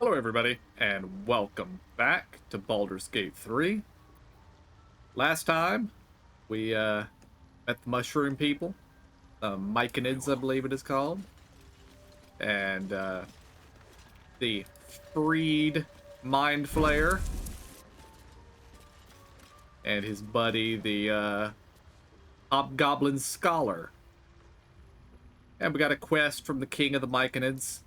Hello everybody, and welcome back to Baldur's Gate 3. Last time, we met the Mushroom People, Myconids I believe it is called, and the freed Mind Flayer, and his buddy, the Hobgoblin Scholar. And we got a quest from the King of the Myconids.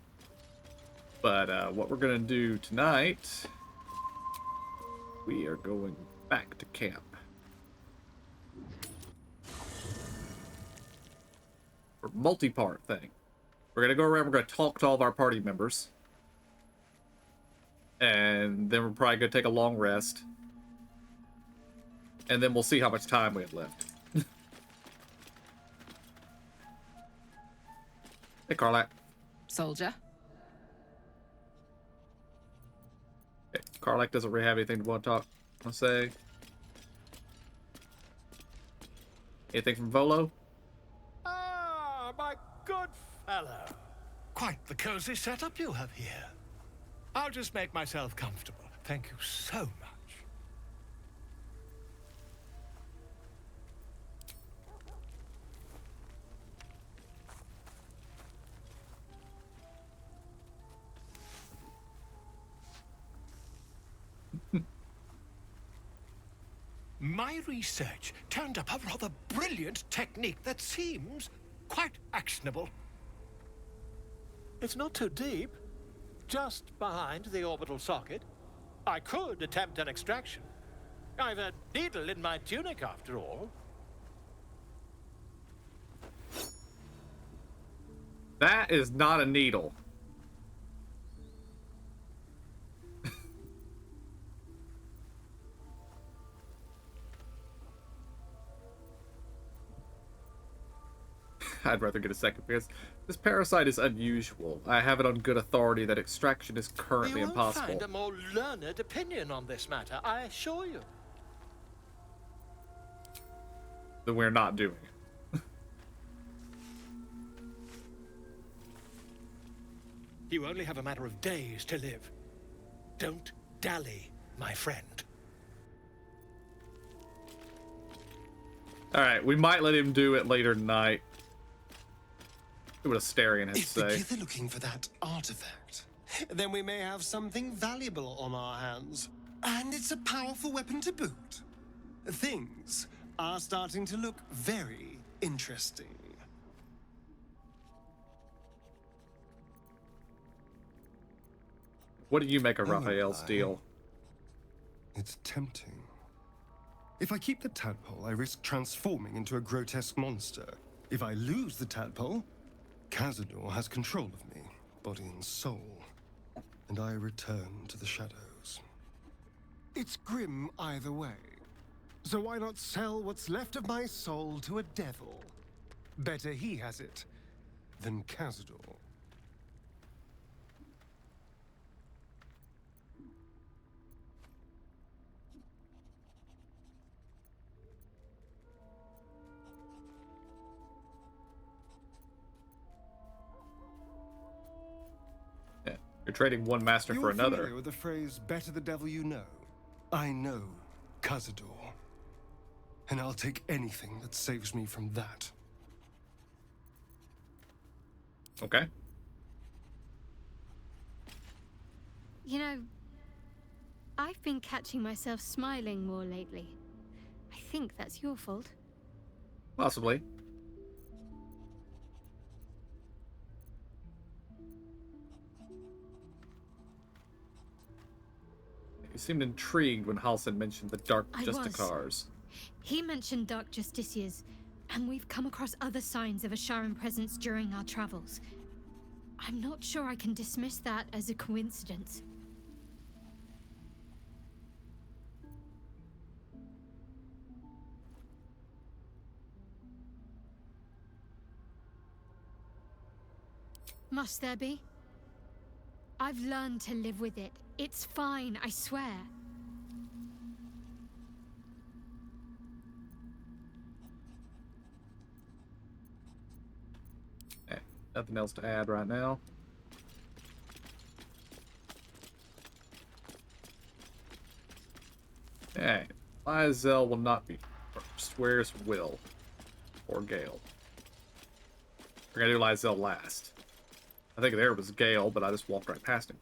But what we're gonna do tonight, we are going back to camp. For multi-part thing. We're gonna go around, we're gonna talk to all of our party members. And then we're probably gonna take a long rest. And then we'll see how much time we have left. Hey, Karlak. Soldier. Okay, Karlak doesn't really have anything to want to say. Anything from Volo? Ah, my good fellow. Quite the cozy setup you have here. I'll just make myself comfortable. Thank you so much. My research turned up a rather brilliant technique that seems quite actionable. It's not too deep, just behind the orbital socket. I could attempt an extraction. I've a needle in my tunic, after all. That is not a needle. I'd rather get a second because this parasite is unusual. I have it on good authority that extraction is currently You won't impossible. find a more learned opinion on this matter, I assure you. Then we're not doing it. You only have a matter of days to live. Don't dally, my friend. Alright, we might let him do it later tonight. See what Asterion has If to the say. Gith are looking for that artifact, then we may have something valuable on our hands. And it's a powerful weapon to boot. Things are starting to look very interesting. What do you make of I won't Raphael's lie. deal? It's tempting. If I keep the tadpole, I risk transforming into a grotesque monster. If I lose the tadpole, Cazador has control of me, body and soul, and I return to the shadows. It's grim either way. So why not sell what's left of my soul to a devil? Better he has it than Cazador. Yeah. You're trading one master for You're another. familiar with the phrase, better the devil you know? I know Cazador. And I'll take anything that saves me from that. Okay. You know, I've been catching myself smiling more lately. I think that's your fault. Possibly. You seemed intrigued when Halsin mentioned the Dark I was. Justicars. He mentioned Dark Justiciars, and we've come across other signs of a Sharon presence during our travels. I'm not sure I can dismiss that as a coincidence. Must there be? I've learned to live with it. It's fine, I swear. Nothing else to add right now. Hey, Lysel will not be first. Where's Will? Or Gale? We're gonna do Lysel last. I think there was Gale, but I just walked right past him.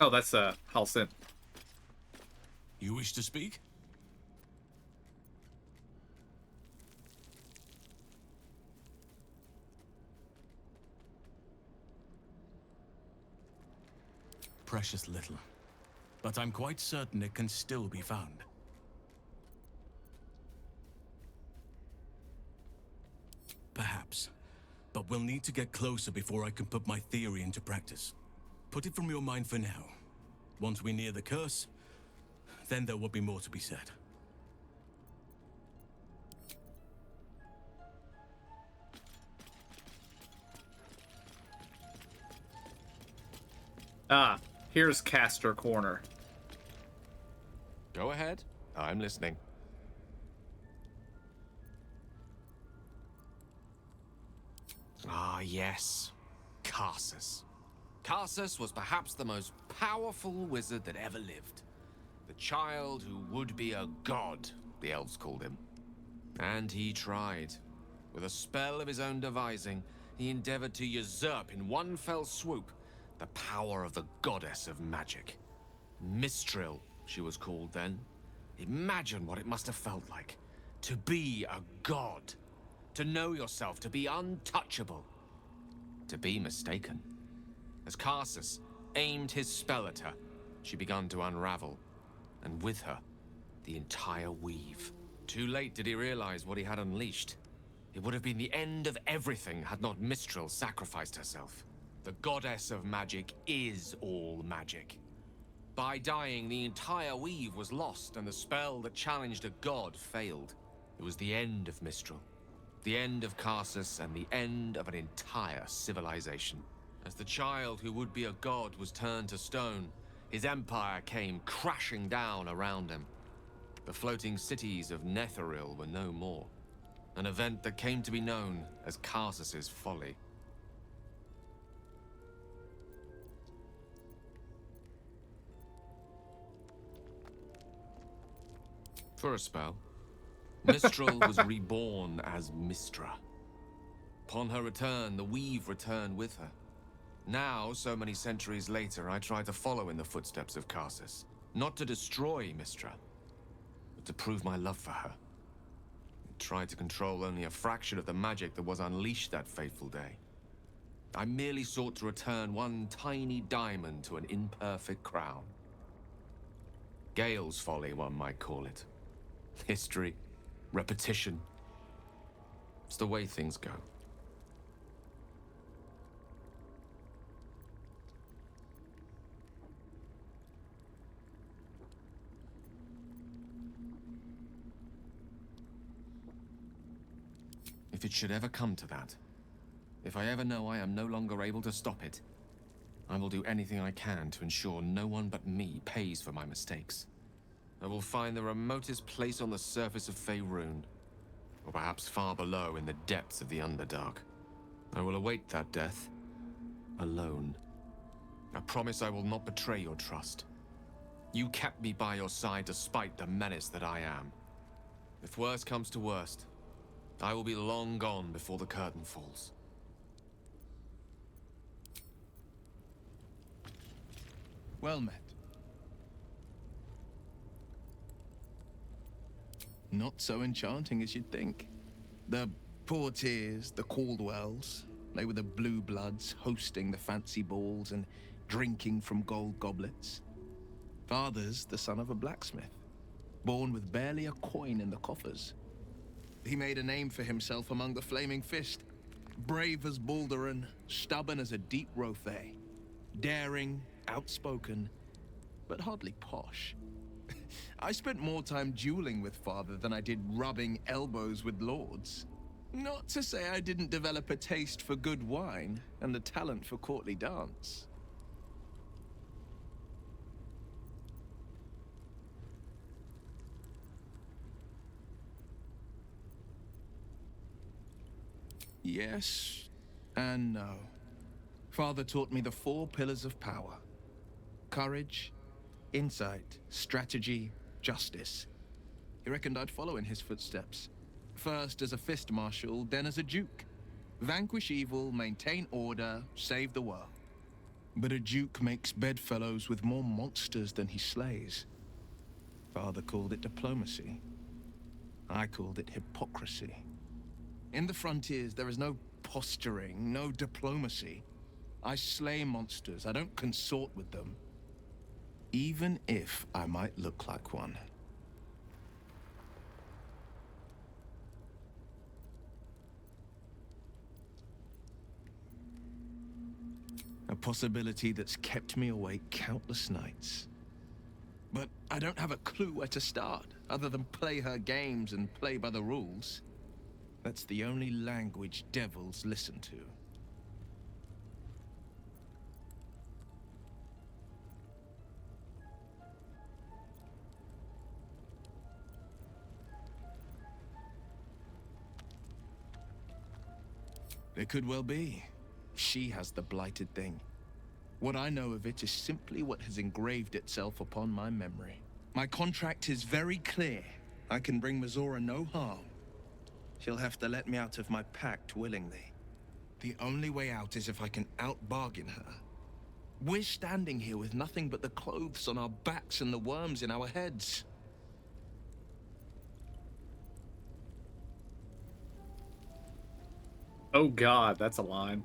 Oh, that's Halcyon. You wish to speak? Precious little. But I'm quite certain it can still be found. Perhaps. But we'll need to get closer before I can put my theory into practice. Put it from your mind for now. Once we near the curse, then there will be more to be said. Ah, here's Caster Corner. Go ahead. I'm listening. Ah, yes. Karsus. Karsus was perhaps the most powerful wizard that ever lived. The child who would be a god, the elves called him. And he tried. With a spell of his own devising, he endeavored to usurp in one fell swoop the power of the goddess of magic. Mistral, she was called then. Imagine what it must have felt like. To be a god. To know yourself, to be untouchable. To be mistaken. As Karsus aimed his spell at her, she began to unravel. And with her, the entire weave. Too late did he realize what he had unleashed. It would have been the end of everything had not Mistral sacrificed herself. The goddess of magic is all magic. By dying, the entire weave was lost, and the spell that challenged a god failed. It was the end of Mistral. The end of Karsus, and the end of an entire civilization. As the child who would be a god was turned to stone, his empire came crashing down around him. The floating cities of Netheril were no more. An event that came to be known as Karsus's folly. For a spell, Mistral was reborn as Mistra. Upon her return, the weave returned with her. Now, so many centuries later, I try to follow in the footsteps of Karsus. Not to destroy Mistra, but to prove my love for her. I tried to control only a fraction of the magic that was unleashed that fateful day. I merely sought to return one tiny diamond to an imperfect crown. Gale's folly, one might call it. History, repetition. It's the way things go. If it should ever come to that, if I ever know I am no longer able to stop it, I will do anything I can to ensure no one but me pays for my mistakes. I will find the remotest place on the surface of Faerun, or perhaps far below in the depths of the Underdark. I will await that death, alone. I promise I will not betray your trust. You kept me by your side despite the menace that I am. If worst comes to worst, I will be long gone before the curtain falls. Well met. Not so enchanting as you'd think. The Portiers, the Caldwells, they were the blue bloods hosting the fancy balls and drinking from gold goblets. Father's the son of a blacksmith, born with barely a coin in the coffers. He made a name for himself among the Flaming Fist. Brave as Baldur and stubborn as a deep Rothay. Daring, outspoken, but hardly posh. I spent more time dueling with Father than I did rubbing elbows with lords. Not to say I didn't develop a taste for good wine and the talent for courtly dance. Yes and no. Father taught me the 4 pillars of power: courage, insight, strategy, justice. He reckoned I'd follow in his footsteps. First as a fist marshal, then as a duke. Vanquish evil, maintain order, save the world. But a duke makes bedfellows with more monsters than he slays. Father called it diplomacy. I called it hypocrisy. In the frontiers, there is no posturing, no diplomacy. I slay monsters, I don't consort with them. Even if I might look like one. A possibility that's kept me awake countless nights. But I don't have a clue where to start, other than play her games and play by the rules. That's the only language devils listen to. It could well be. She has the blighted thing. What I know of it is simply what has engraved itself upon my memory. My contract is very clear. I can bring Mizora no harm. She'll have to let me out of my pact willingly. The only way out is if I can out-bargain her. We're standing here with nothing but the clothes on our backs and the worms in our heads. Oh God, that's a line.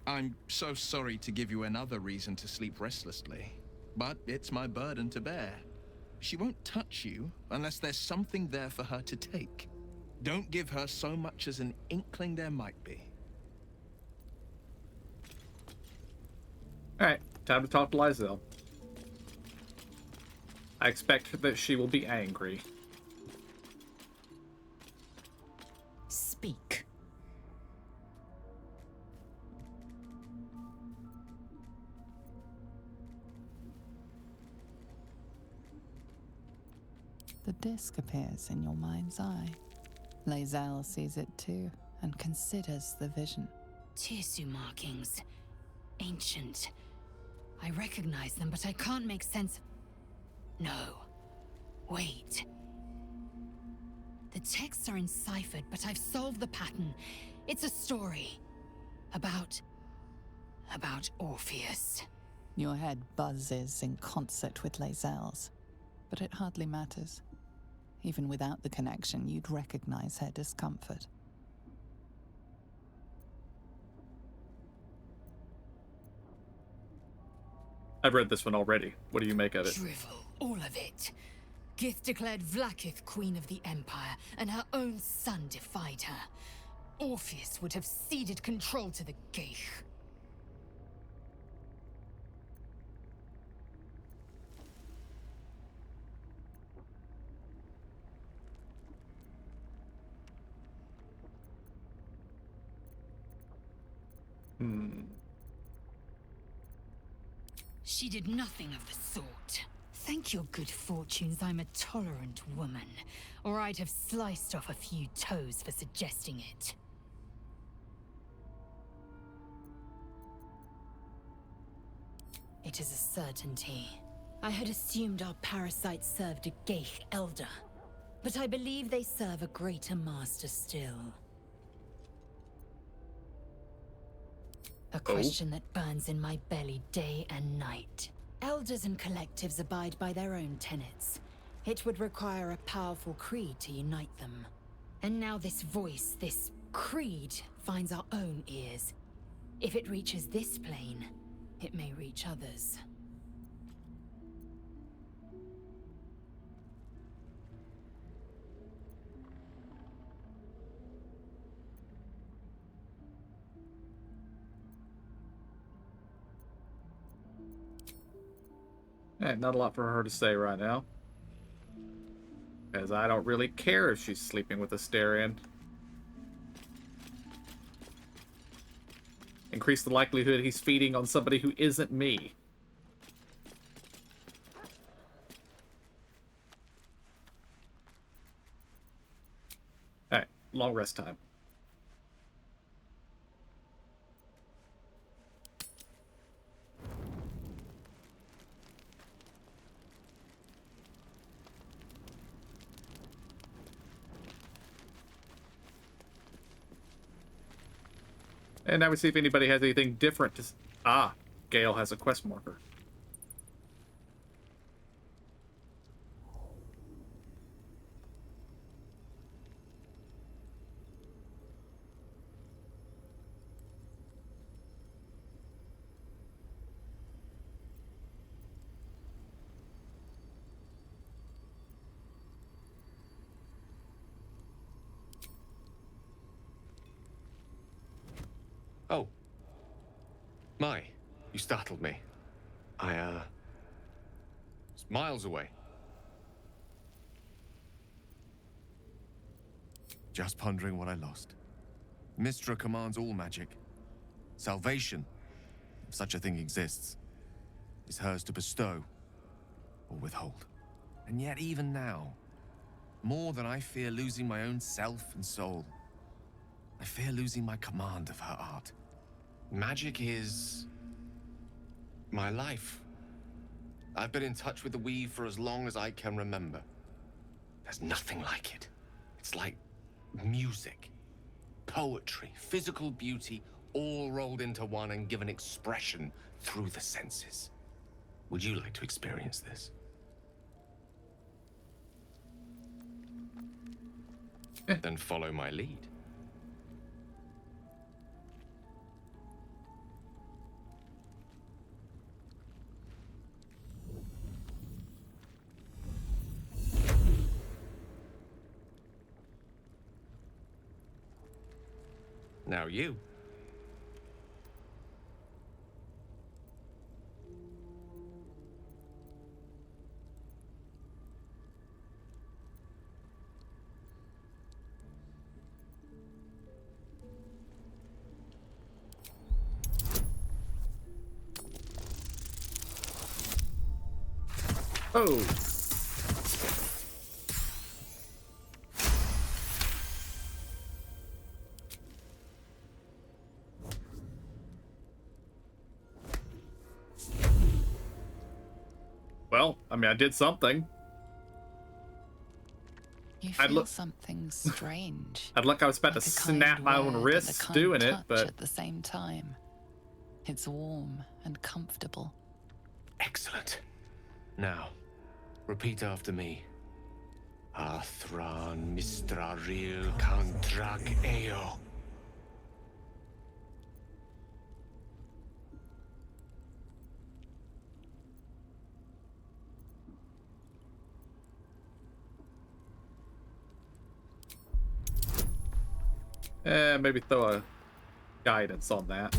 I'm so sorry to give you another reason to sleep restlessly, but it's my burden to bear. She won't touch you unless there's something there for her to take. Don't give her so much as an inkling there might be. Alright, time to talk to Lysel. I expect that she will be angry. Speak. The disc appears in your mind's eye. Lae'zel sees it too, and considers the vision. Tissue markings. Ancient. I recognize them, but I can't make sense. No. Wait. The texts are enciphered, but I've solved the pattern. It's a story. About Orpheus. Your head buzzes in concert with Lae'zel's, but it hardly matters. Even without the connection, you'd recognize her discomfort. I've read this one already. What do you make of it? Drivel, all of it. Gith declared Vlaakith queen of the Empire, and her own son defied her. Orpheus would have ceded control to the Geich. She did nothing of the sort. Thank your good fortunes I'm a tolerant woman, or I'd have sliced off a few toes for suggesting it. It is a certainty. I had assumed our parasites served a Geich elder, but I believe they serve a greater master still. A question that burns in my belly day and night. Elders and collectives abide by their own tenets. It would require a powerful creed to unite them. And now this voice, this creed, finds our own ears. If it reaches this plane, it may reach others. Not a lot for her to say right now. Because I don't really care if she's sleeping with a Astarion. Increase the likelihood he's feeding on somebody who isn't me. long rest time. And now we see if anybody has anything different to... Ah, Gale has a quest marker. Oh. My, you startled me. I, was miles away. Just pondering what I lost. Mystra commands all magic. Salvation, if such a thing exists, is hers to bestow or withhold. And yet even now, more than I fear losing my own self and soul, I fear losing my command of her art. Magic is... my life. I've been in touch with the weave for as long as I can remember. There's nothing like it. It's like music, poetry, physical beauty, all rolled into one and given expression through the senses. Would you like to experience this? Then follow my lead. Now you. Oh. Well, I mean, I did something. You I'd feel look- something strange. I'd look, I was about like to a kind snap my own word and a wrists kind doing it, touch but at the same time. It's warm and comfortable. Excellent. Now, repeat after me. Athran Mistraril Kantrak Eo. maybe throw a guidance on that.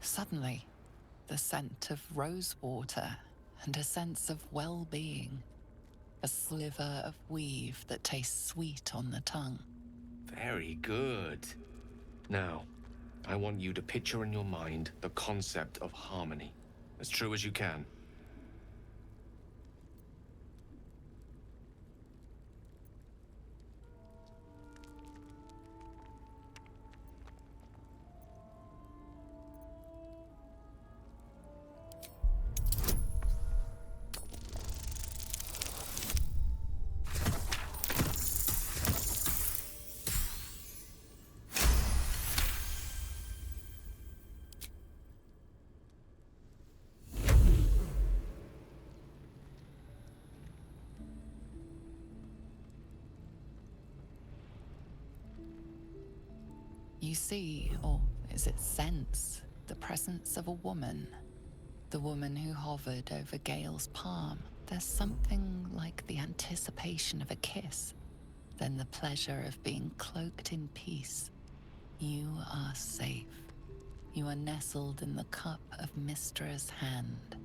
Suddenly, the scent of rosewater and a sense of well-being. A sliver of weave that tastes sweet on the tongue. Very good. Now, I want you to picture in your mind the concept of harmony, as true as you can. You see, or is it sense, the presence of a woman. The woman who hovered over Gale's palm. There's something like the anticipation of a kiss, then the pleasure of being cloaked in peace. You are safe. You are nestled in the cup of Mistra's hand.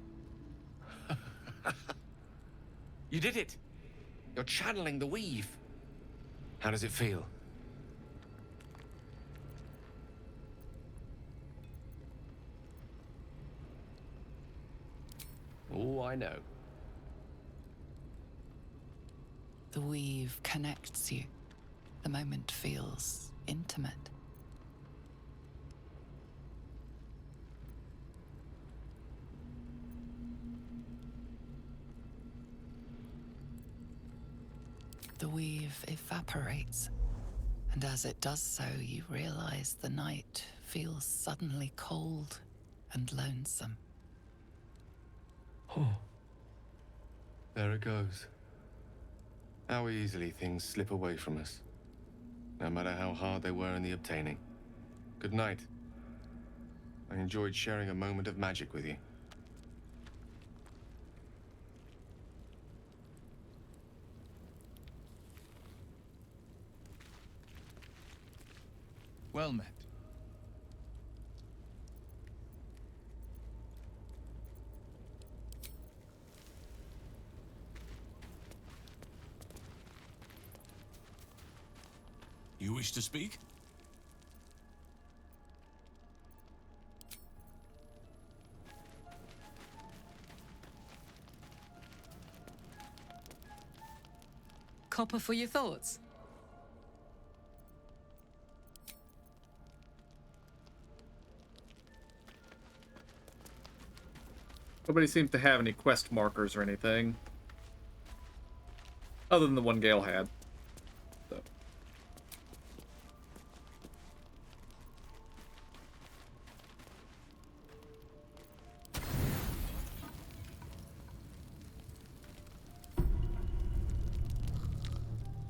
You did it! You're channeling the weave. How does it feel? Oh, I know. The weave connects you. The moment feels intimate. The weave evaporates, and as it does so, you realize the night feels suddenly cold and lonesome. Oh. There it goes. How easily things slip away from us, no matter how hard they were in the obtaining. Good night. I enjoyed sharing a moment of magic with you. Well met. You wish to speak? Copper for your thoughts. Nobody seems to have any quest markers or anything. Other than the one Gale had. So.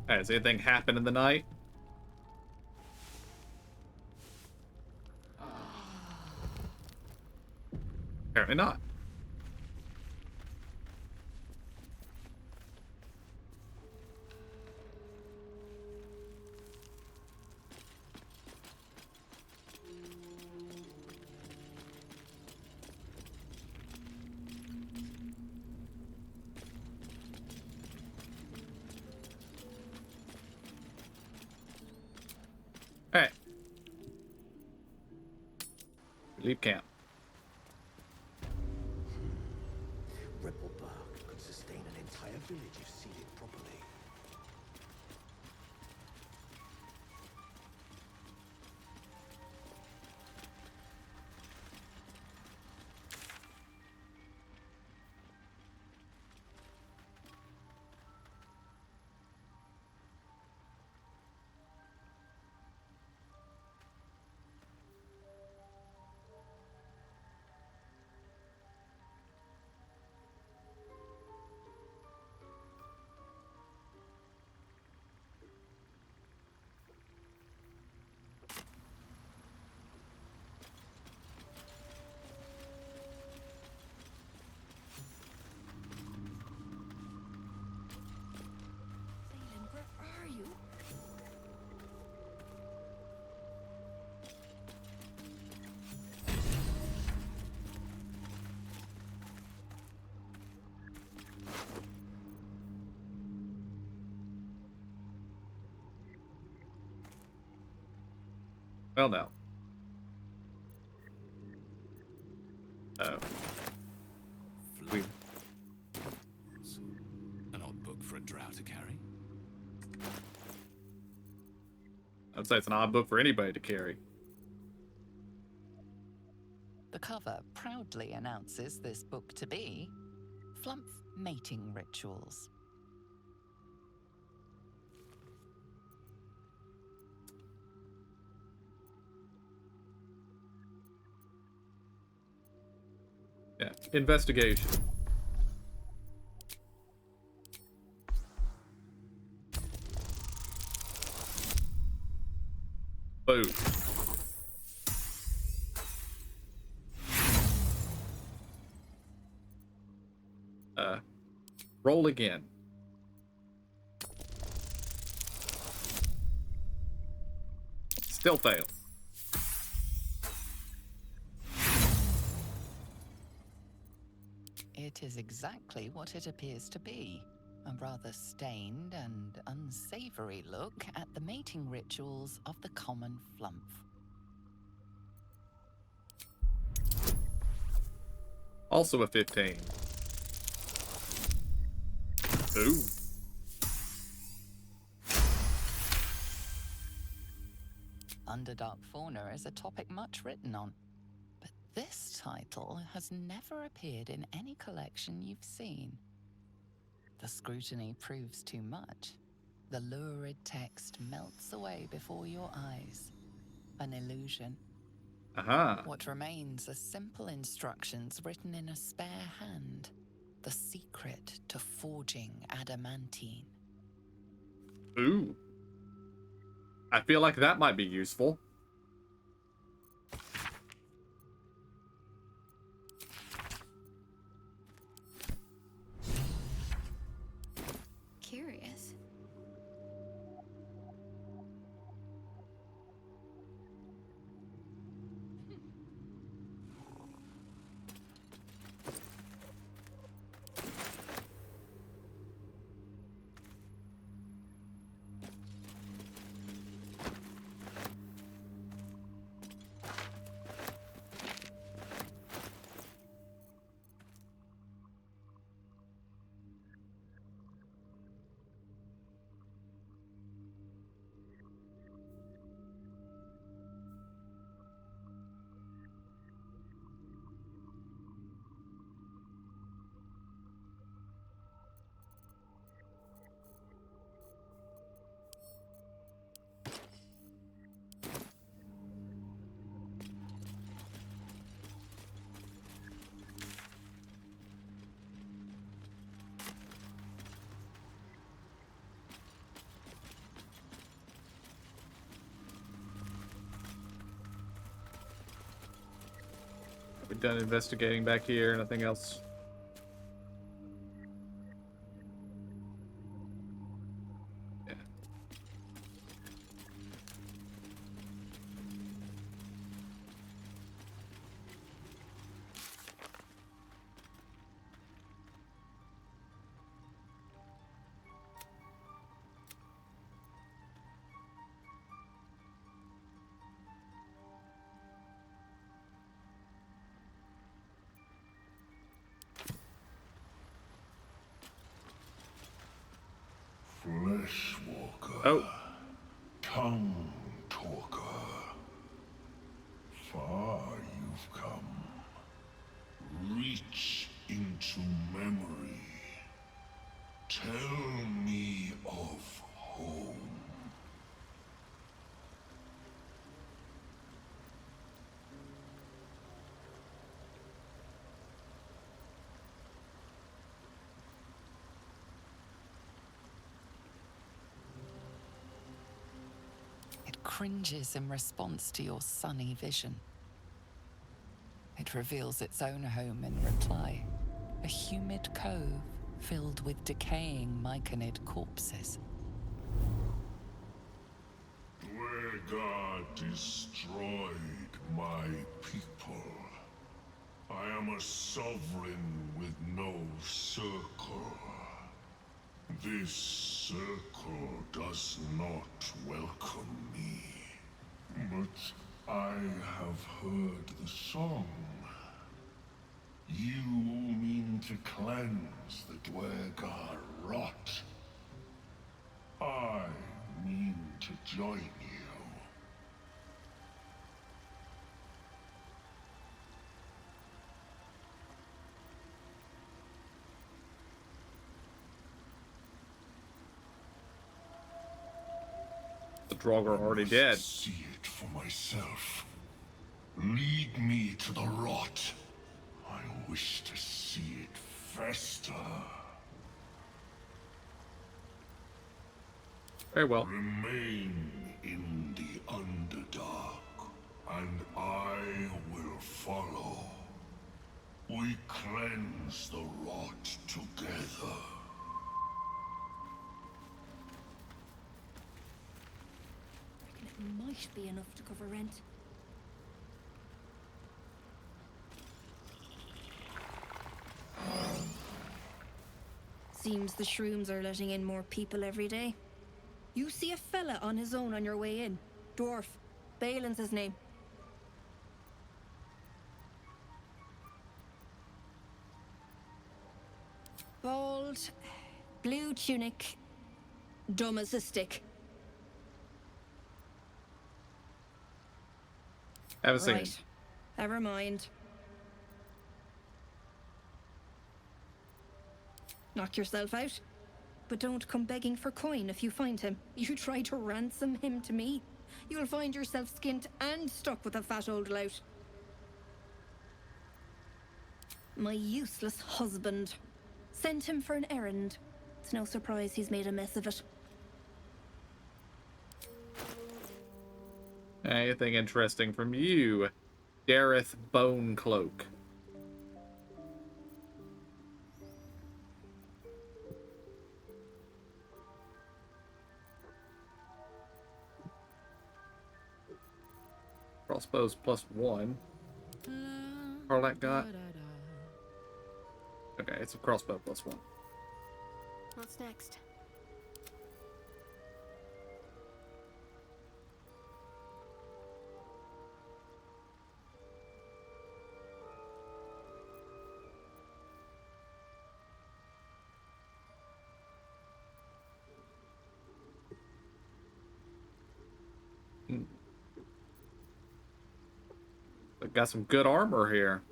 Has anything happened in the night? Apparently not. Alright. Leave camp. Ripple bark could sustain an entire village if seeded properly. Leyland, where are you? Well, no. Oh. We... An odd book for a drow to carry. I'd say it's an odd book for anybody to carry. The cover proudly announces this book to be Flumph Mating Rituals. Yeah. Investigation. Boom. Roll again. Still fail. It is exactly what it appears to be. A rather stained and unsavory look at the mating rituals of the common Flumph. Also a 15. Ooh. Underdark fauna is a topic much written on, but this title has never appeared in any collection you've seen. The scrutiny proves too much. The lurid text melts away before your eyes. An illusion. Uh-huh. What remains are simple instructions written in a spare hand. The secret to forging adamantine. Ooh. I feel like that might be useful. Curious. We're done investigating back here. Nothing else. Yeah. Fleshwalker. Oh. Tongue talker. Far you've come. Reach into memory. Tell me of home. It cringes in response to your sunny vision. It reveals its own home in reply. A humid cove filled with decaying myconid corpses. Dwegar destroyed my people. I am a sovereign with no circle. This circle does not welcome me. But I have heard the song. You mean to cleanse the Dwegar rot. I mean to join you. The Draugr are already dead. See it for myself. Lead me to the rot. I wish to see it fester. Very well. Remain in the Underdark, and I will follow. We cleanse the rot together. It might be enough to cover rent. Seems the shrooms are letting in more people every day. You see a fella on his own on your way in. Dwarf. Balin's his name. Bald, blue tunic, dumb as a stick. Haven't seen Right. it. Never mind. Knock yourself out. But don't come begging for coin if you find him. You try to ransom him to me, you'll find yourself skint and stuck with a fat old lout. My useless husband. Sent him for an errand. It's no surprise he's made a mess of it. Anything interesting from you, Dareth Bonecloak? Crossbows +1. Carlac got. Okay, it's a crossbow +1. What's next? But got some good armor here.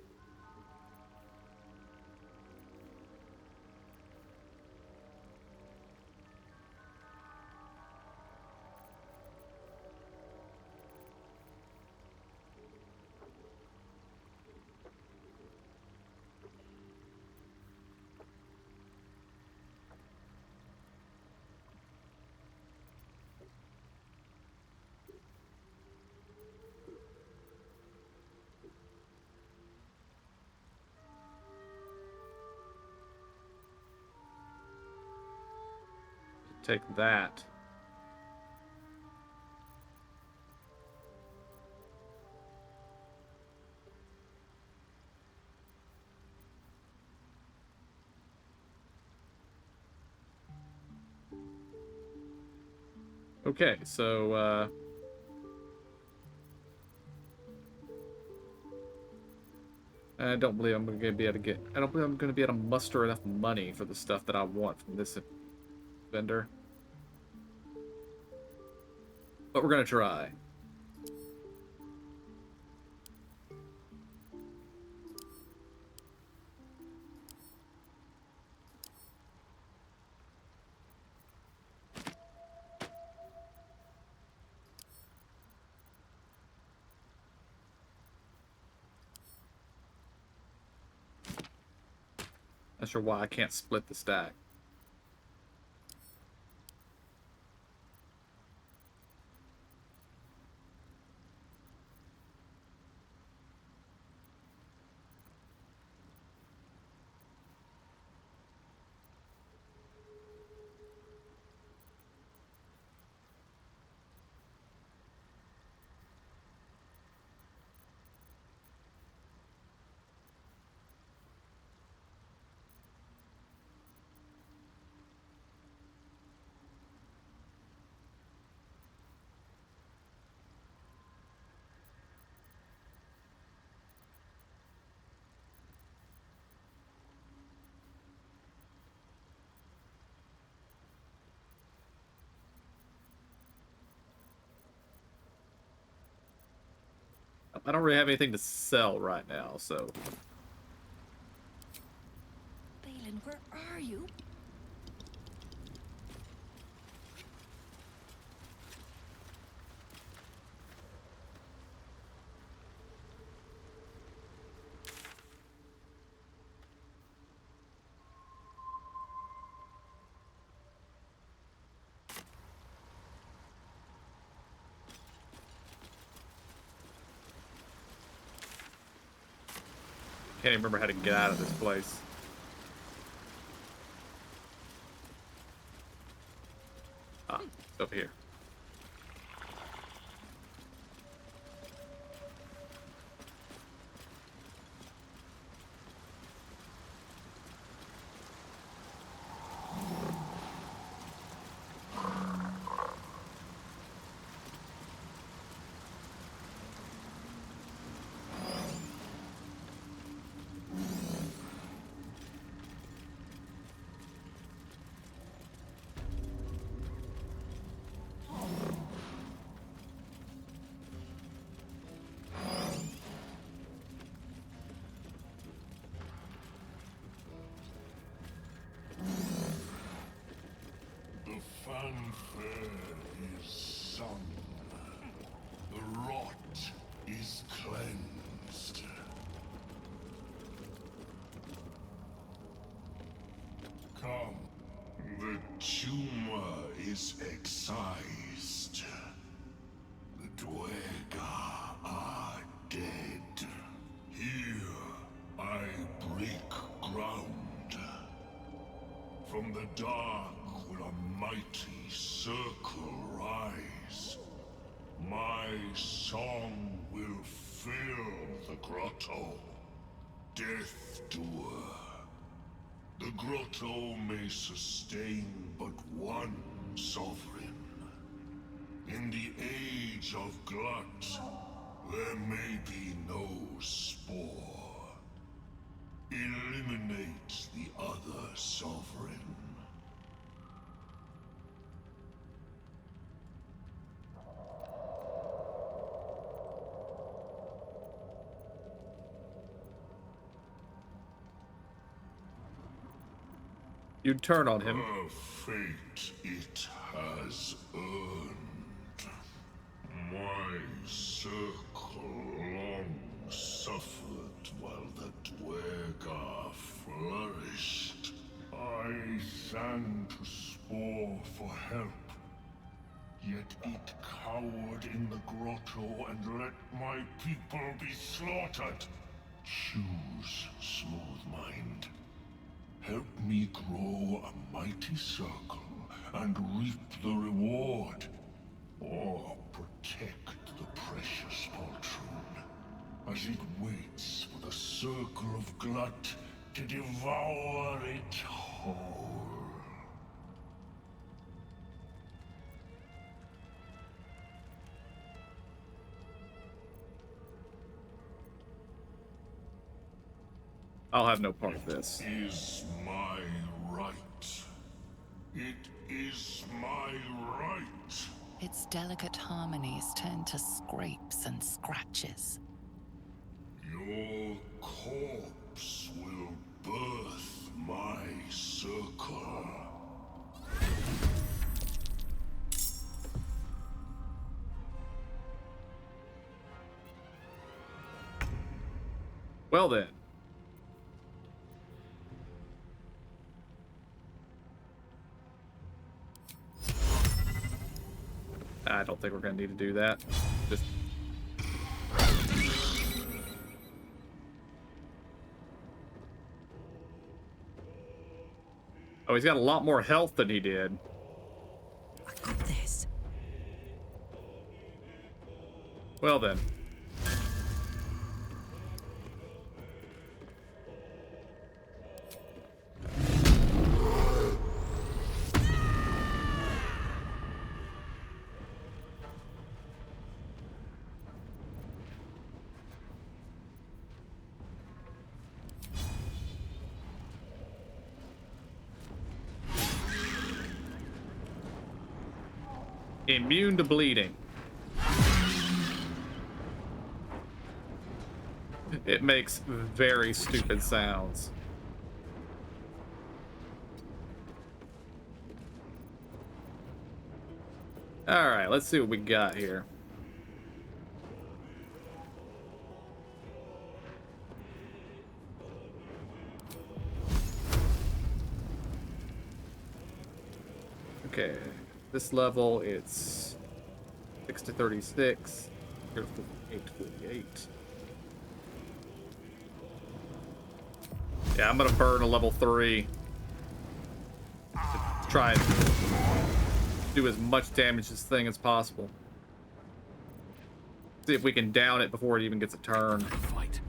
Take that. Okay, so I don't believe I'm gonna be able to get. I don't believe I'm gonna be able to muster enough money for the stuff that I want from this vendor. But we're gonna try. Not sure why I can't split the stack. I don't really have anything to sell right now, so. Balin, where are you? Can't even remember how to get out of this place. Ah, it's over here. fanfare is sung. The rot is cleansed. Come. The tumor is excised. The Dwega are dead. Here I break ground. From the dark will a mighty circle rise. My song will fill the grotto. Death Doer. The grotto may sustain but one sovereign. In the age of glut, there may be no spore. Eliminate the other sovereign. You'd turn on him. A fate it has earned. My circle long suffered while the Dwega flourished. I sang to Spore for help. Yet it cowered in the grotto and let my people be slaughtered. Choose, Smooth Mind. Help me grow a mighty circle and reap the reward. Or protect the precious poltroon as it waits for the circle of glut to devour it whole. I'll have no part of this. It is my right. It is my right. Its delicate harmonies turn to scrapes and scratches. Your corpse will birth my circle. Well then. I don't think we're gonna need to do that. Just oh, he's got a lot more health than he did. I got this. Well then. Immune to bleeding. It makes very stupid sounds. Alright, let's see what we got here. Okay. This level, it's 6 to 36, here's 8 to 48. Yeah, I'm gonna burn a level 3 to try and do as much damage to this thing as possible. See if we can down it before it even gets a turn. Fight.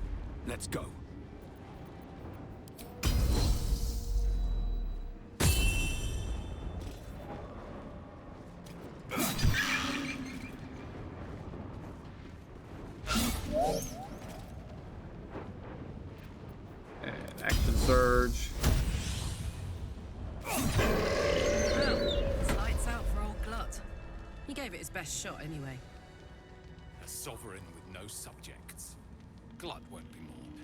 Let's go. Surge. Well, it's lights out for old Glut. He gave it his best shot anyway. A sovereign with no subjects. Glut won't be mourned.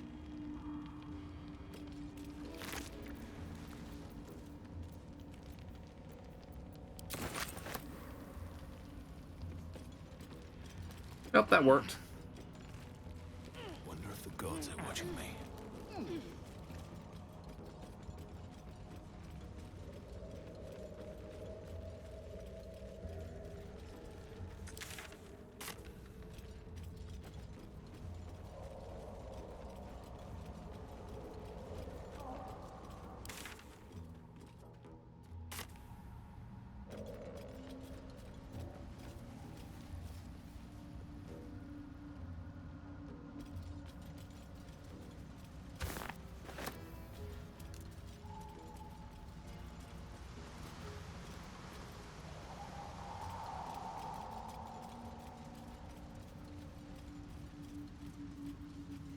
Yep, that worked. Wonder if the gods are watching me.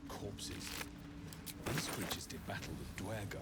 Corpses. These creatures did battle with Dwergar.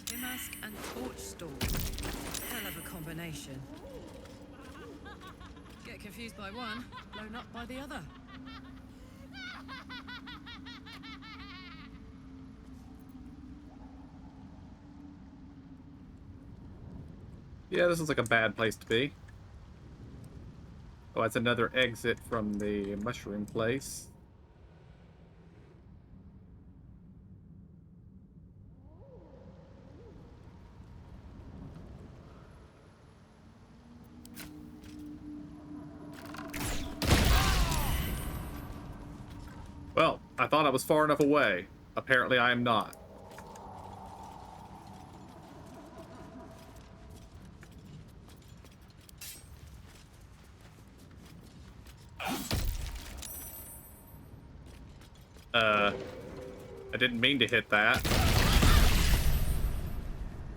Timask and Torchstone. Hell of a combination. Get confused by one, blown up by the other. Yeah, this is like a bad place to be. Oh, that's another exit from the mushroom place. Well, I thought I was far enough away. Apparently I am not. I didn't mean to hit that.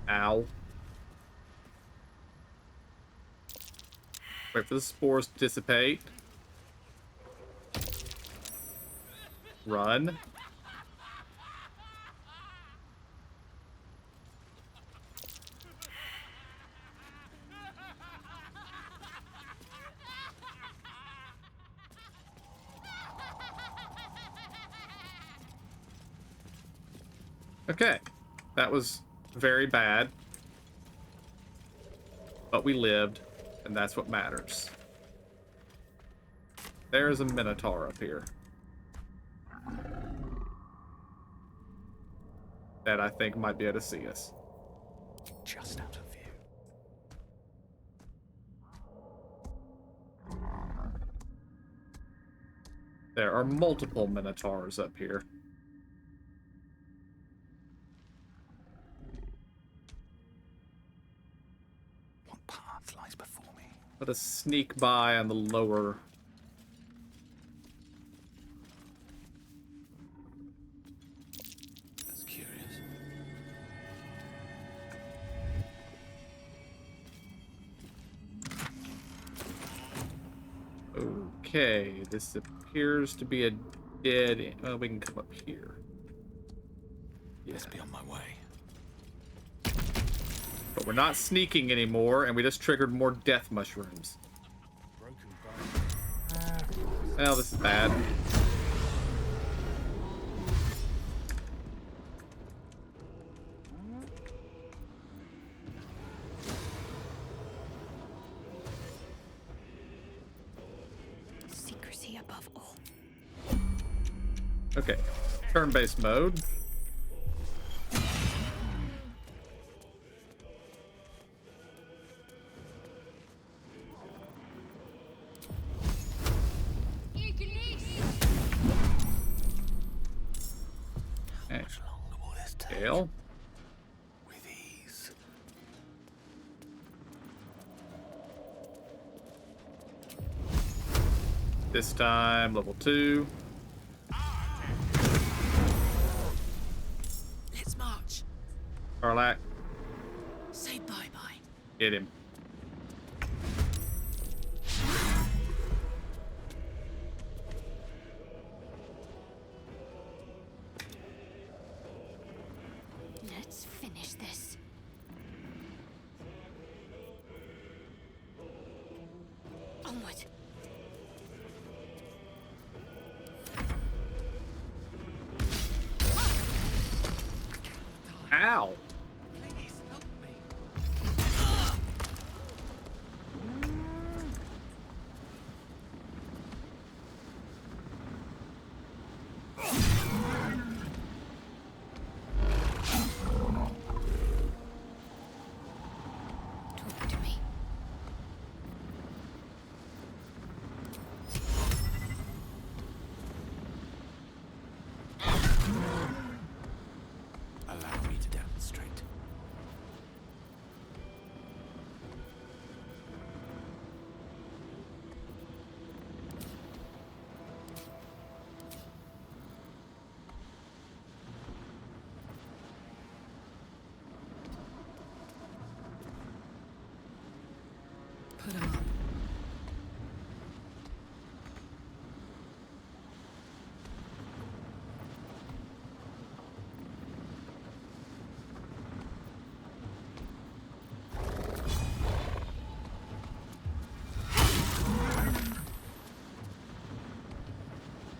Ow. Wait for the spores to dissipate. Run. Okay, that was very bad, but we lived, and that's what matters. There's a Minotaur up here that I think might be able to see us. Just out of view. There are multiple Minotaurs up here. Path lies before me. Let us sneak by on the lower. That's curious. Okay, this appears to be a dead end. Oh, we can come up here. Yeah. Let's be on my way. But we're not sneaking anymore, and we just triggered more death mushrooms. Well, this is bad. Secrecy above all. Okay, turn-based mode. Scale. With ease. This time, level 2. Let's march. Karlak, Say bye-bye. get him. Onward. Ow! Talk to me. Allow me to demonstrate. Put 'em up.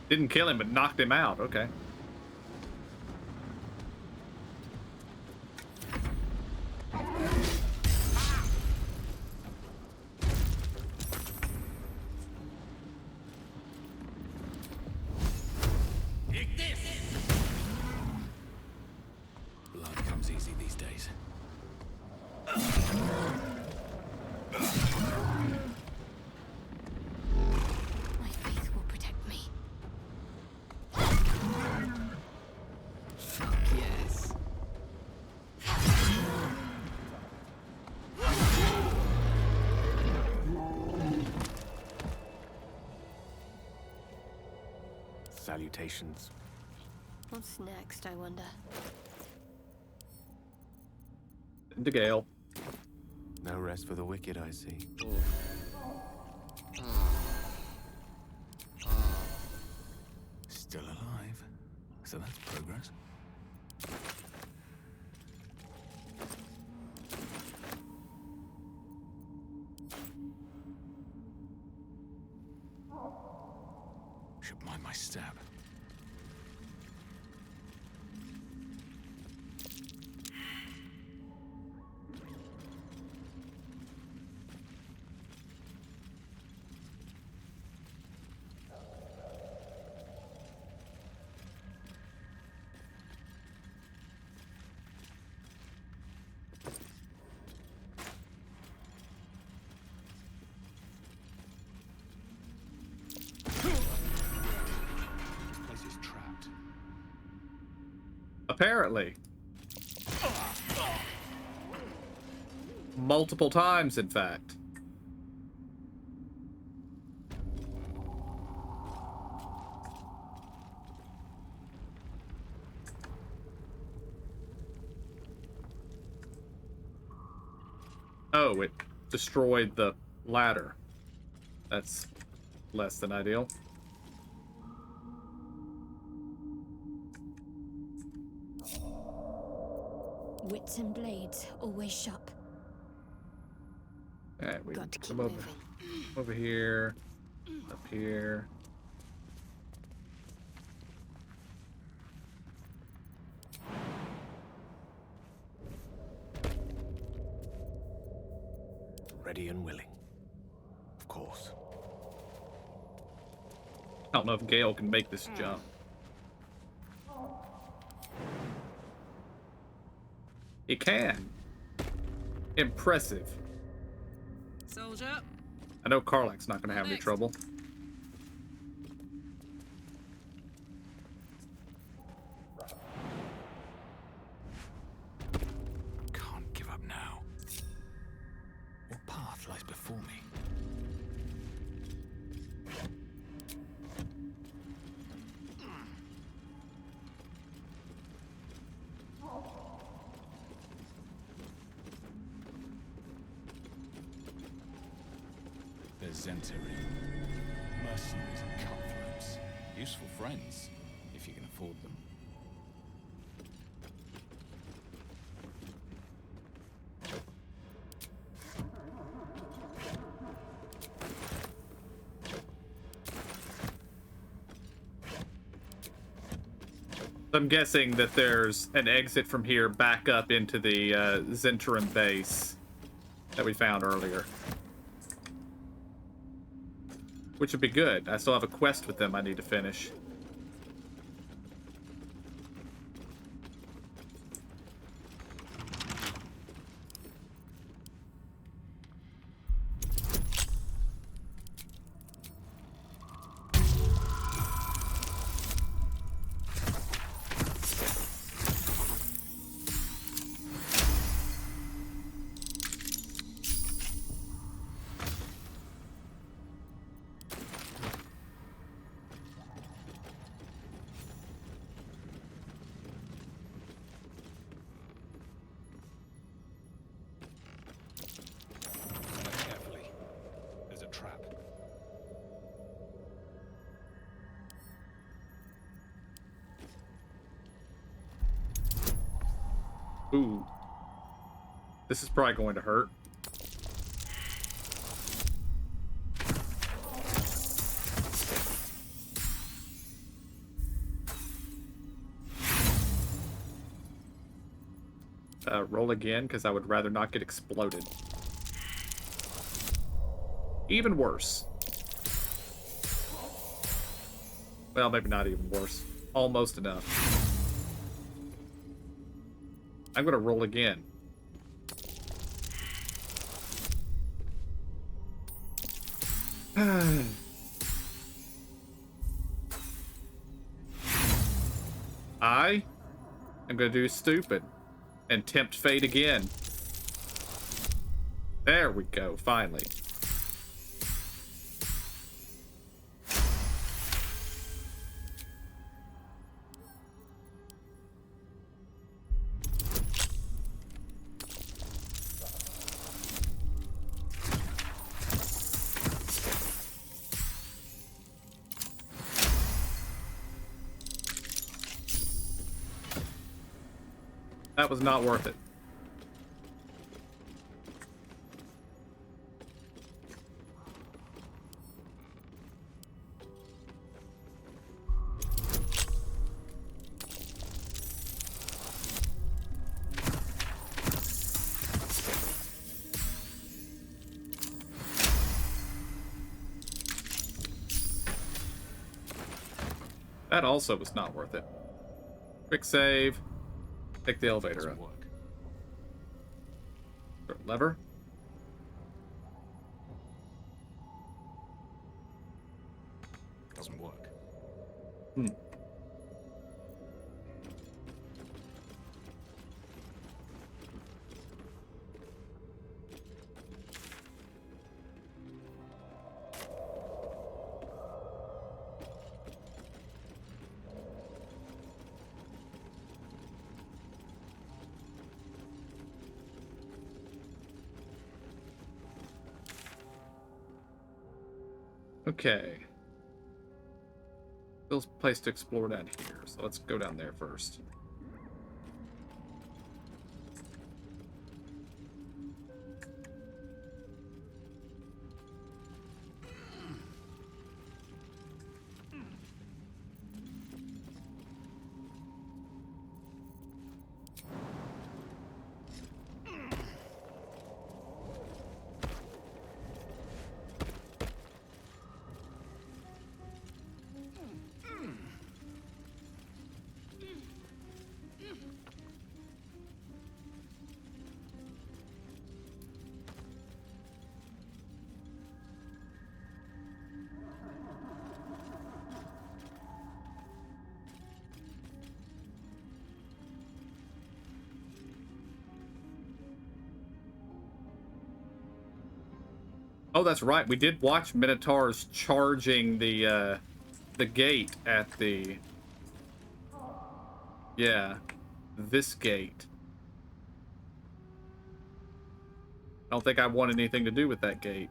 Didn't kill him, but knocked him out. Okay. Blood comes easy these days. My faith will protect me. Fuck yes. Salutations. What's next, I wonder? Into Gale. No rest for the wicked, I see. Still alive. So that's progress. Should mind my step. This place is trapped. Apparently. Multiple times, in fact. Oh, it destroyed the ladder. That's less than ideal. Wits and blades, always sharp. Alright, we Got to keep come over, moving. over here, up here. Ready and willing. Of course. I don't know if Gale can make this jump. He can. Impressive. Soldier. I know Karlach's not going to have any Next. trouble. Can't give up now. What path lies before me? Zentary. Mercenaries and cutthroats. Useful friends, if you can afford them. I'm guessing that there's an exit from here back up into the Zentrum base that we found earlier. Which would be good. I still have a quest with them I need to finish. Carefully. There's a trap. Ooh. This is probably going to hurt. Roll again, because I would rather not get exploded. Even worse. Well, maybe not even worse. Almost enough. I'm gonna roll again. I am gonna do stupid and tempt fate again. There we go, finally. That was not worth it. That also was not worth it. Quick save. Take the elevator up. Lever. Doesn't work. Hmm. Okay. Still a place to explore down here, so let's go down there first. Oh, that's right. We did watch Minotaurs charging the gate at the... Yeah. This gate. I don't think I want anything to do with that gate.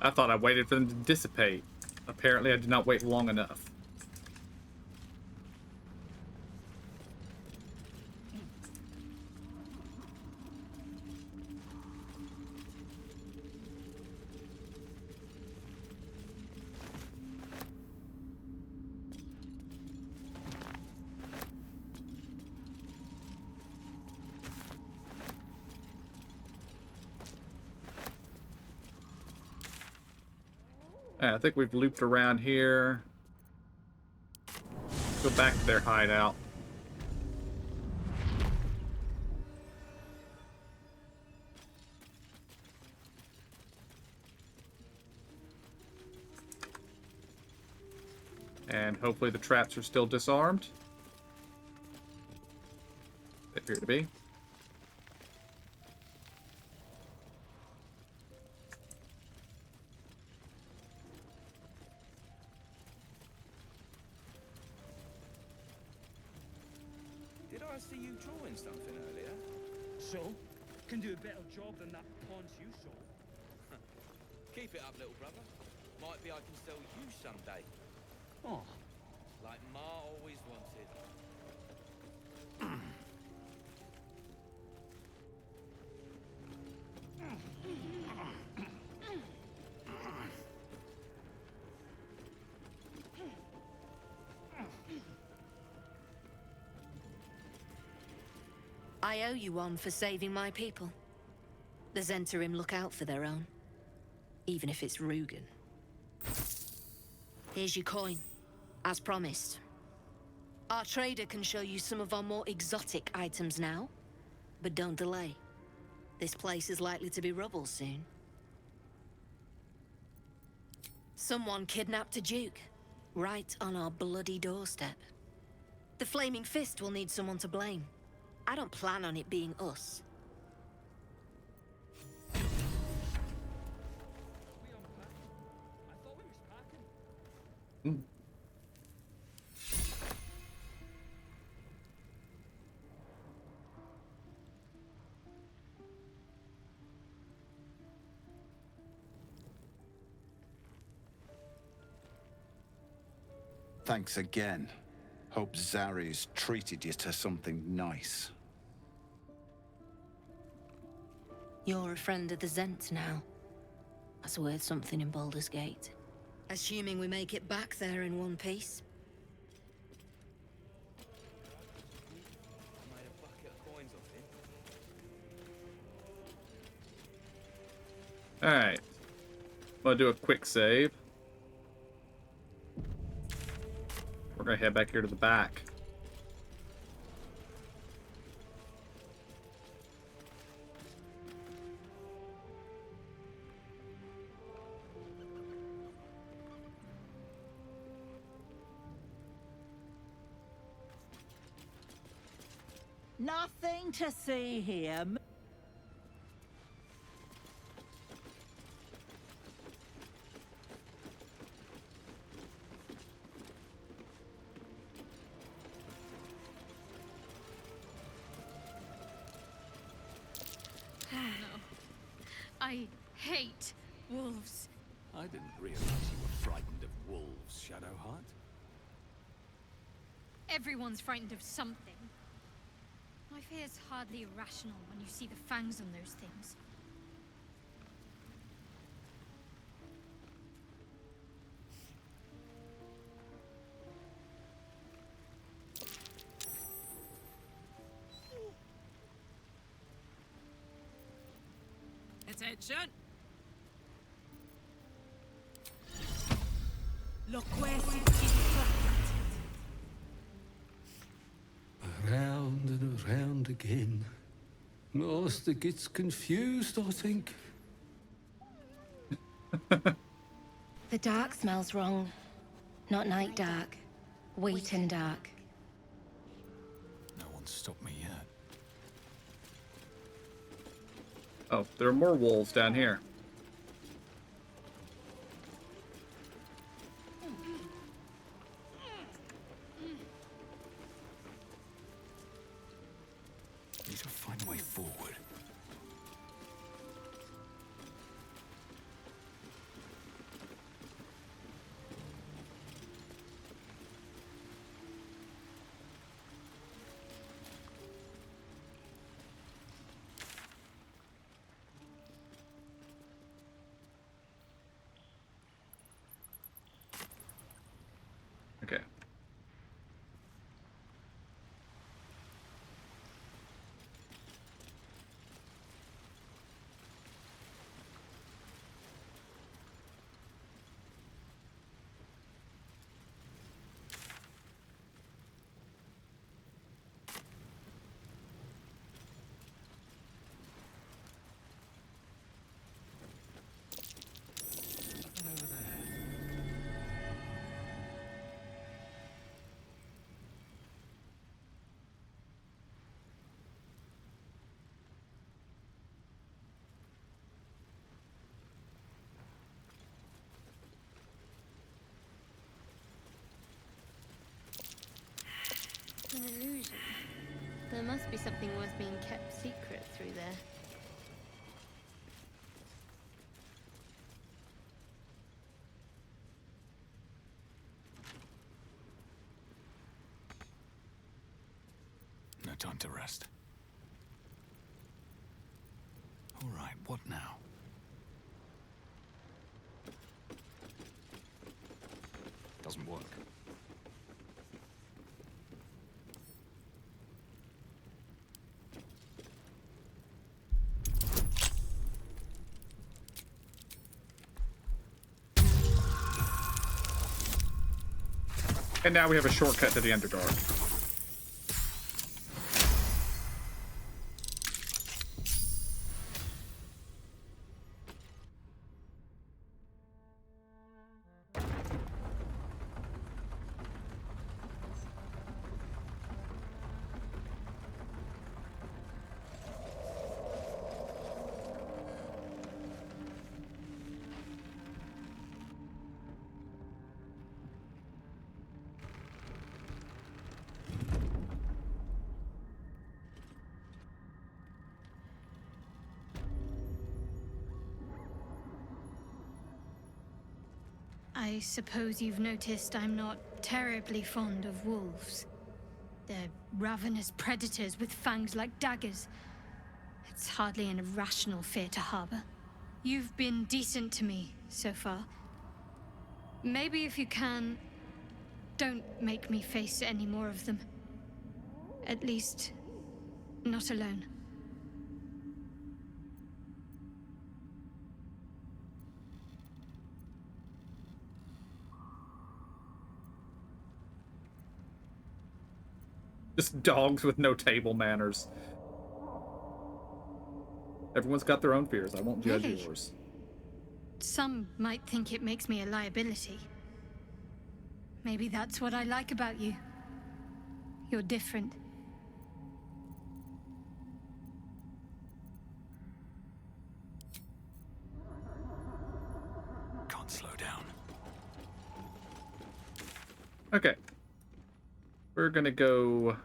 I thought I waited for them to dissipate. Apparently, I did not wait long enough. I think we've looped around here. Go back to their hideout. And hopefully the traps are still disarmed. They appear to be. Did I see you drawing something earlier? So? Can do a better job than that paunch you saw. Keep it up, little brother. Might be I can sell you someday. Oh. Like Ma always wanted. I owe you one for saving my people. The Zentarim look out for their own, even if it's Rugen. Here's your coin, as promised. Our trader can show you some of our more exotic items now, but don't delay. This place is likely to be rubble soon. Someone kidnapped a Duke, right on our bloody doorstep. The Flaming Fist will need someone to blame. I don't plan on it being us. Thanks again. Hope Zari's treated you to something nice. You're a friend of the Zent now. That's worth something in Baldur's Gate. Assuming we make it back there in one piece. I made a bucket of coins off him. Alright. I'll do a quick save. We're gonna head back here to the back. Nothing to see here. I hate wolves. I didn't realize you were frightened of wolves, Shadowheart. Everyone's frightened of something. My fear's hardly irrational when you see the fangs on those things. Attention! Look where Around and around again. Master gets confused, I think. The dark smells wrong. Not night dark. Wheaten dark. No one's stopped me yet. Oh, there are more wolves down here. Need to find a way forward. An illusion. There must be something worth being kept secret through there. No time to rest. All right, what now? Doesn't work. And now we have a shortcut to the Underdark. I suppose you've noticed I'm not terribly fond of wolves. They're ravenous predators with fangs like daggers. It's hardly an irrational fear to harbor. You've been decent to me so far. Maybe if you can, don't make me face any more of them. At least, not alone. Just dogs with no table manners. Everyone's got their own fears. I won't judge Really? yours. Some might think it makes me a liability. Maybe that's what I like about you. You're different. Can't slow down. Okay. We're gonna go...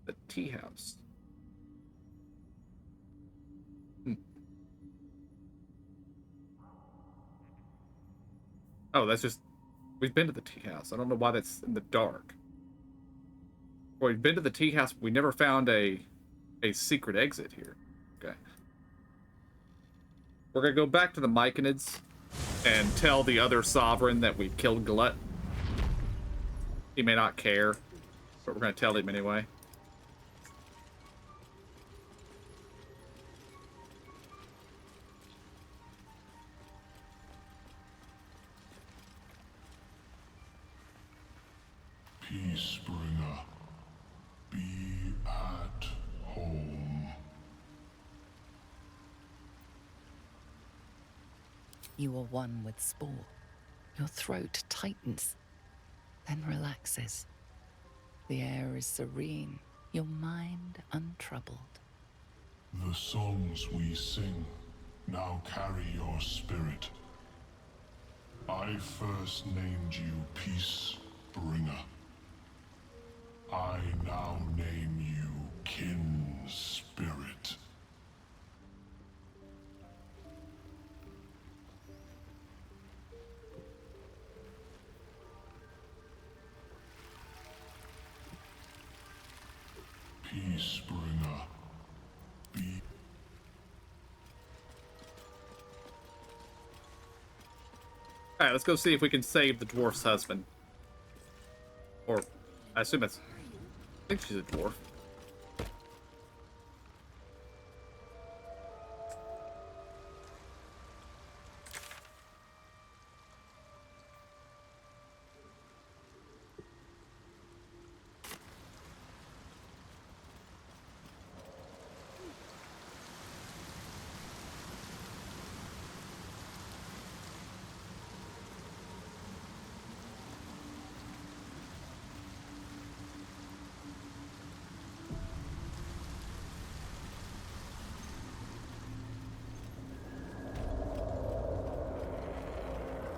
the tea house. Oh, that's just... We've been to the tea house. I don't know why that's in the dark. Well, we've been to the tea house, but we never found a secret exit here. Okay. We're gonna go back to the Myconids and tell the other sovereign that we killed Glut. He may not care, but we're gonna tell him anyway. Peacebringer, be at home. You are one with spore. Your throat tightens, then relaxes. The air is serene, your mind untroubled. The songs we sing now carry your spirit. I first named you Peacebringer. I now name you Kin Spirit. Peacebringer. Be... Alright, let's go see if we can save the dwarf's husband. Or, I assume it's... I think she's a dwarf.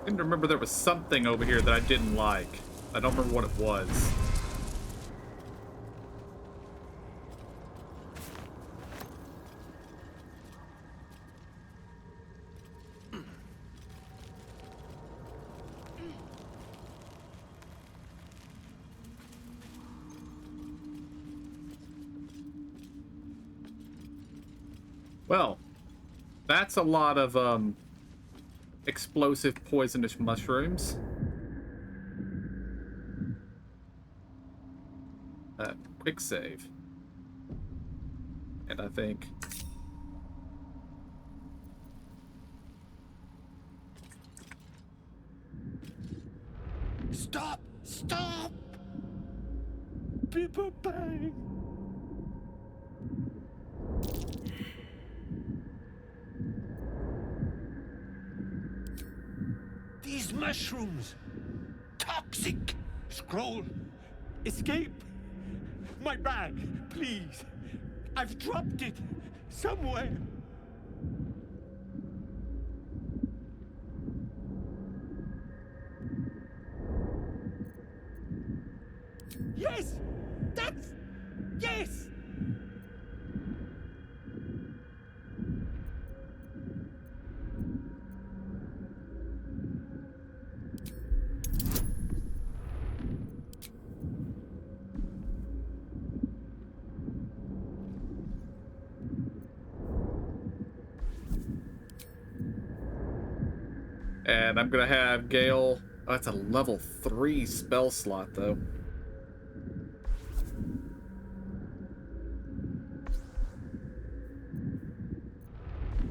didn't remember there was something over here that I didn't like. I don't remember what it was. Well, that's a lot of explosive poisonous mushrooms. Quick save. And I think... Stop! Stop! People bang! These mushrooms! Toxic! Scroll! Escape! My bag, please! I've dropped it somewhere! Yes! That's... Yes! And I'm gonna have Gale... Oh, that's a level 3 spell slot, though.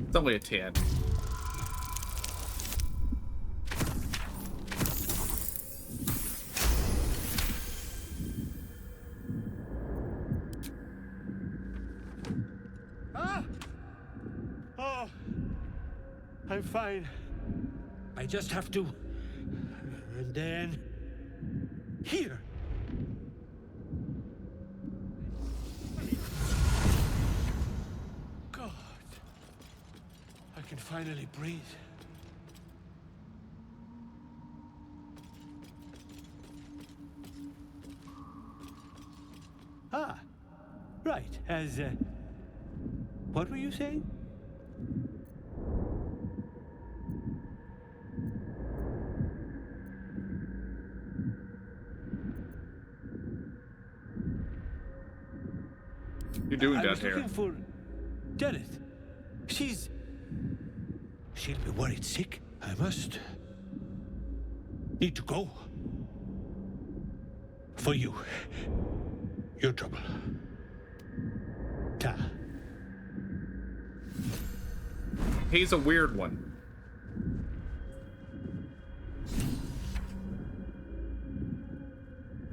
It's only a 10. Ah! Oh, I'm fine. I just have to... And then... Here! God. I can finally breathe. Ah, right. What were you saying? You're doing I down was here. looking for Deneth. She'll be worried sick. I must need to go. For you. Your trouble. Ta. He's a weird one.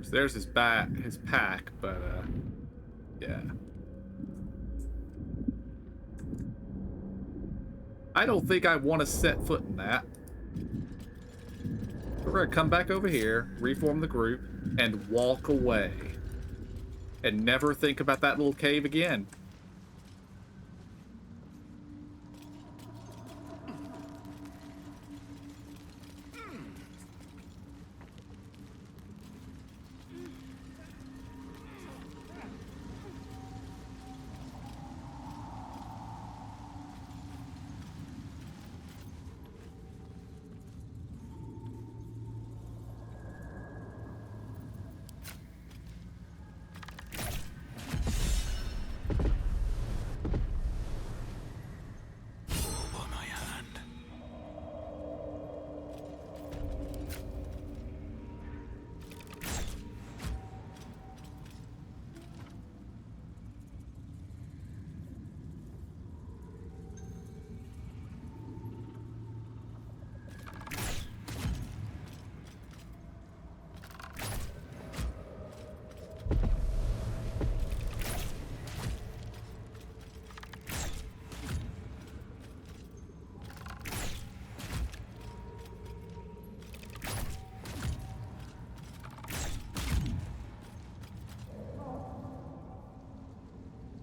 So there's his pack, but yeah. I don't think I want to set foot in that. We're gonna come back over here, reform the group, and walk away. And never think about that little cave again.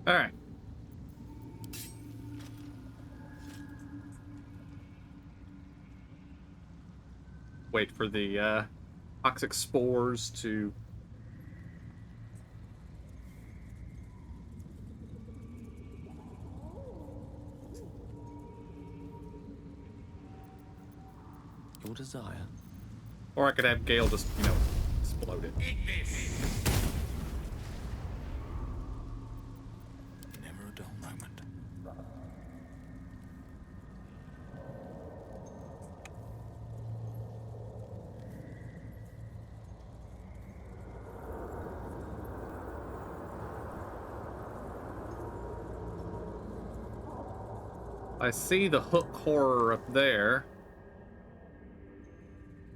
All right. Wait for the toxic spores to... Your desire. Or I could have Gale just, you know, explode it. Never a dull moment. I see the hook horror up there.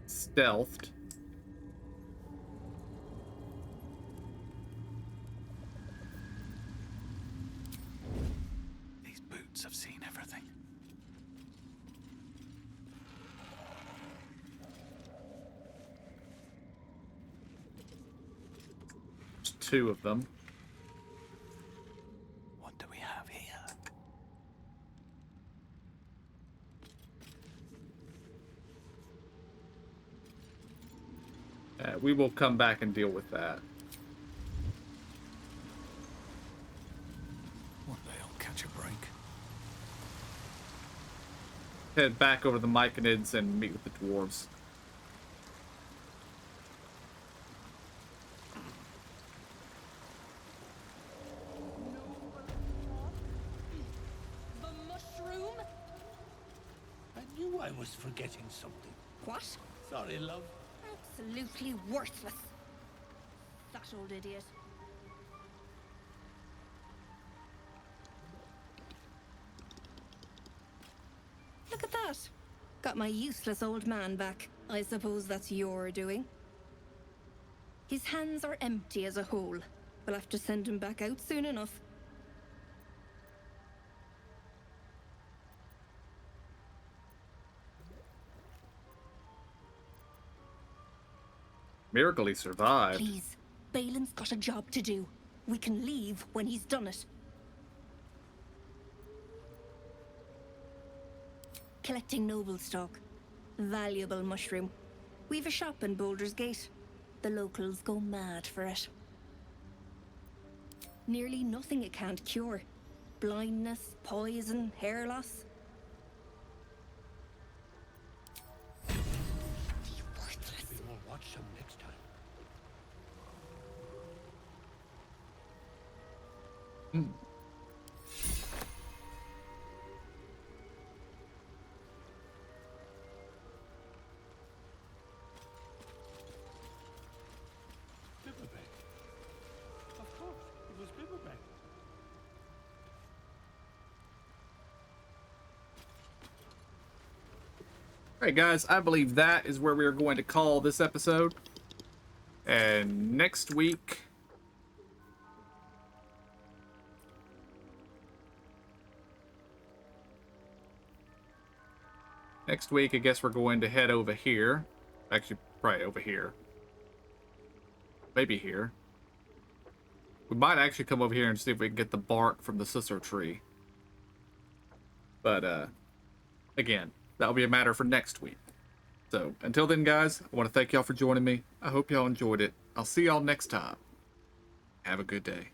Stealthed. These boots have seen everything. There's two of them. What do we have here? We will come back and deal with that. One day I'll catch a break. Head back over the Myconids and meet with the dwarves. The mushroom? I knew I was forgetting something. What? Sorry, love. Absolutely worthless. That old idiot. Look at that. Got my useless old man back. I suppose that's your doing. His hands are empty as a whole. We'll have to send him back out soon enough. Miracle he survived. Please, Balin's got a job to do. We can leave when he's done it. Collecting noble stock. Valuable mushroom. We've a shop in Baldur's Gate. The locals go mad for it. Nearly nothing it can't cure. Blindness, poison, hair loss. Maybe we'll watch some next time. Bibberbeck. Of course, it was Bibberbeck. Alright guys, I believe that is where we are going to call this episode. And next week... Next week, I guess we're going to head over here. Actually, probably over here. Maybe here. We might actually come over here and see if we can get the bark from the sister tree. But, again, that'll be a matter for next week. So, until then, guys, I want to thank y'all for joining me. I hope y'all enjoyed it. I'll see y'all next time. Have a good day.